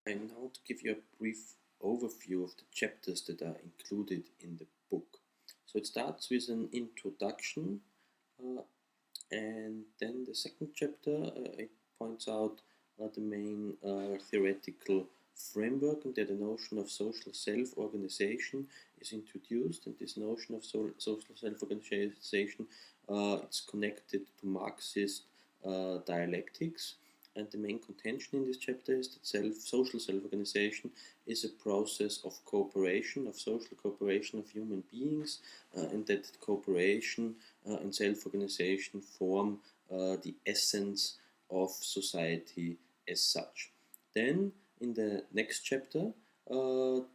I now to give you a brief overview of the chapters that are included in the book. So it starts with an introduction, and then the second chapter it points out the main theoretical framework, and that the notion of social self-organization is introduced. And this notion of social self-organization it's connected to Marxist dialectics. And the main contention in this chapter is that social self-organization is a process of cooperation, of social cooperation of human beings, and that cooperation and self-organization form the essence of society as such. Then, in the next chapter,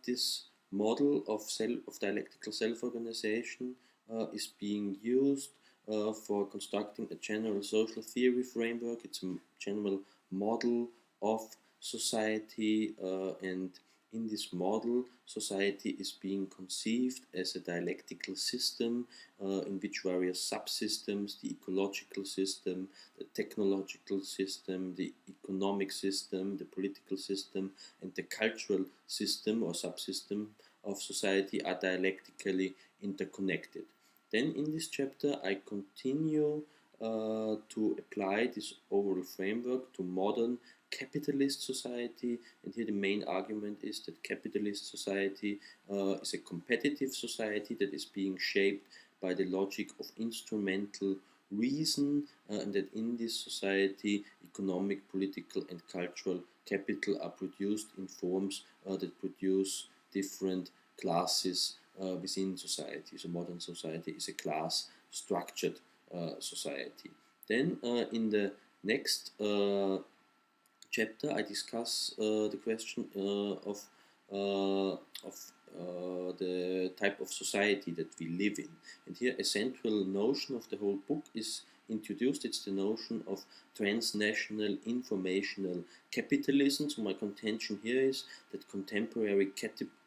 this model of dialectical self-organization is being used for constructing a general social theory framework. It's a general model of society, and in this model, society is being conceived as a dialectical system in which various subsystems, the ecological system, the technological system, the economic system, the political system, and the cultural system or subsystem of society are dialectically interconnected. Then in this chapter I continue to apply this overall framework to modern capitalist society, and here the main argument is that capitalist society is a competitive society that is being shaped by the logic of instrumental reason, and that in this society economic, political and cultural capital are produced in forms that produce different classes within society. So modern society is a class structured society. Then in the next chapter I discuss the question of the type of society that we live in. And here a central notion of the whole book is introduced. It's the notion of transnational informational capitalism. So my contention here is that contemporary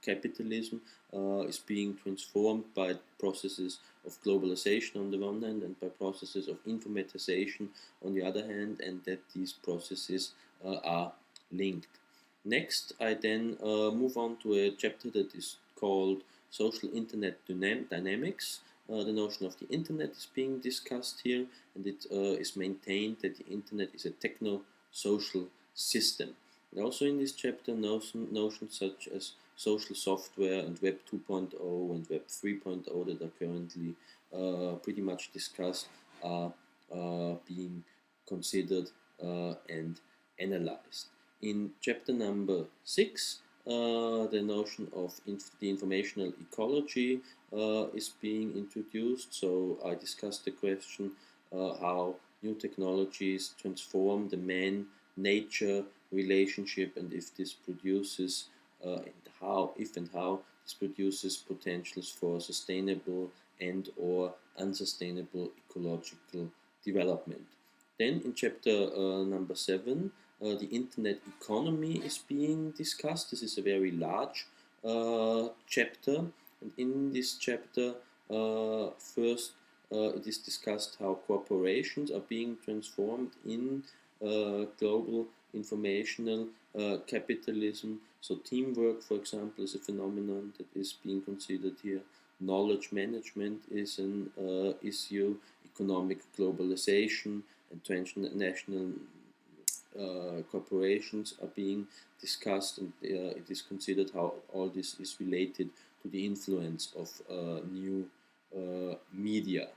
capitalism is being transformed by processes of globalization on the one hand and by processes of informatization on the other hand, and that these processes are linked. Next, I then move on to a chapter that is called Social Internet Dynamics. The notion of the Internet is being discussed here, and it is maintained that the Internet is a techno-social system. And also in this chapter, notions such as social software and Web 2.0 and Web 3.0 that are currently pretty much discussed are being considered and analyzed. In chapter number 6, the notion of the informational ecology is being introduced. So I discussed the question how new technologies transform the man-nature relationship, and if this produces and how this produces potentials for sustainable and or unsustainable ecological development. Then in chapter number 7, the internet economy is being discussed. This is a very large chapter, and in this chapter first it is discussed how corporations are being transformed in global informational capitalism. So teamwork, for example, is a phenomenon that is being considered here. Knowledge management is an issue. Economic globalization and transnational corporations are being discussed, and it is considered how all this is related to the influence of new media.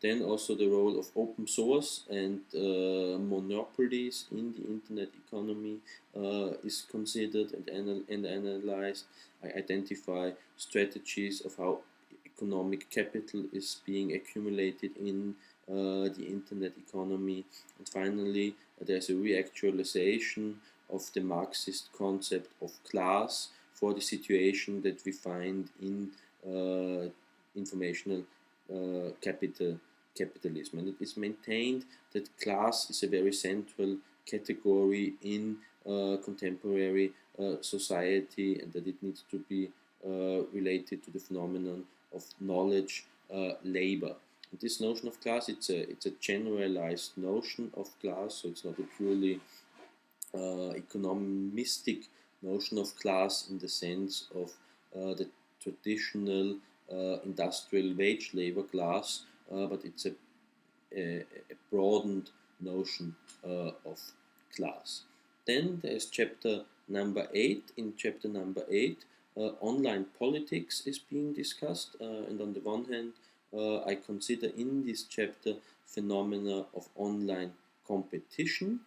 Then also the role of open source and monopolies in the internet economy is considered and analyzed. I identify strategies of how economic capital is being accumulated in the internet economy. And finally, there's a reactualization of the Marxist concept of class for the situation that we find in informational capitalism. And it is maintained that class is a very central category in contemporary society, and that it needs to be related to the phenomenon of knowledge labor. And this notion of class, it's a generalized notion of class, so it's not a purely economistic notion of class in the sense of the traditional industrial wage labor class, but it's a broadened notion of class. Then there's chapter number 8. In chapter number 8, online politics is being discussed, and on the one hand, I consider in this chapter phenomena of online competition,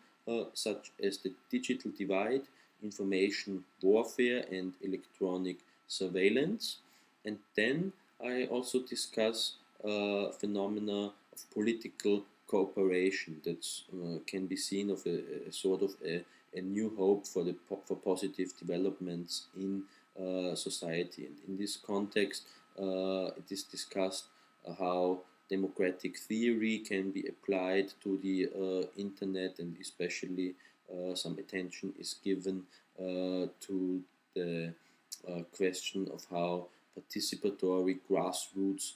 such as the digital divide, information warfare, and electronic surveillance. And then I also discuss phenomena of political cooperation that can be seen of a sort of a new hope for positive developments in society. And in this context, it is discussed how democratic theory can be applied to the internet, and especially some attention is given to the question of how participatory grassroots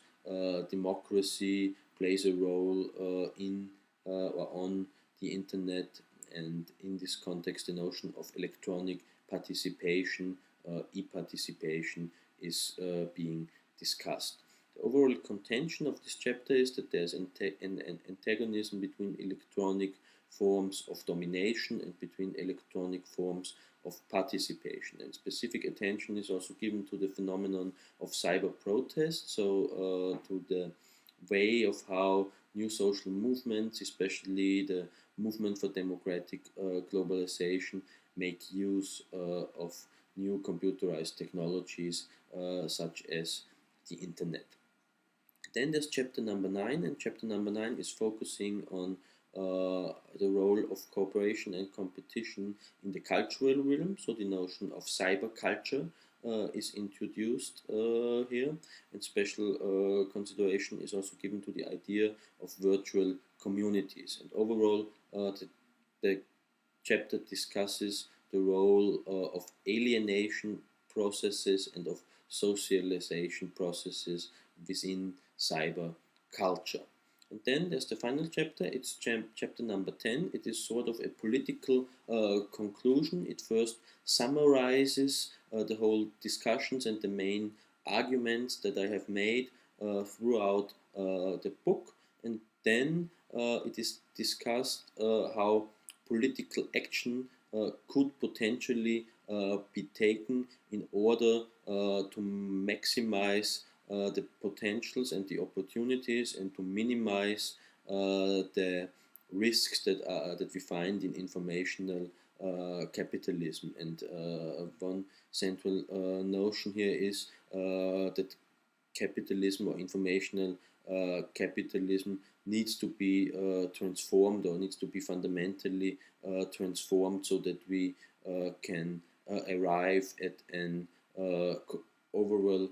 democracy plays a role in or on the internet, and in this context the notion of electronic participation, eParticipation, is being discussed. The overall contention of this chapter is that there's an antagonism between electronic forms of domination and between electronic forms of participation, and specific attention is also given to the phenomenon of cyberprotest, so to the way of how new social movements, especially the movement for democratic globalization, make use of new computerized technologies such as the internet. Then there's chapter number 9, and chapter number 9 is focusing on the role of cooperation and competition in the cultural realm. So the notion of cyberculture is introduced here, and special consideration is also given to the idea of virtual communities. And overall, the chapter discusses the role of alienation processes and of socialization processes within cyber culture. And then there's the final chapter, it's chapter number 10. It is sort of a political conclusion. It first summarizes the whole discussions and the main arguments that I have made throughout the book, and then it is discussed how political action could potentially be taken in order to maximize the potentials and the opportunities, and to minimize the risks that we find in informational capitalism. And one central notion here is that capitalism or informational capitalism needs to be transformed, or needs to be fundamentally transformed, so that we can arrive at an overall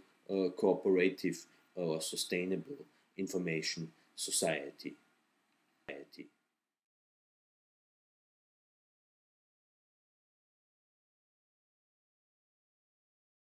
cooperative or sustainable information society.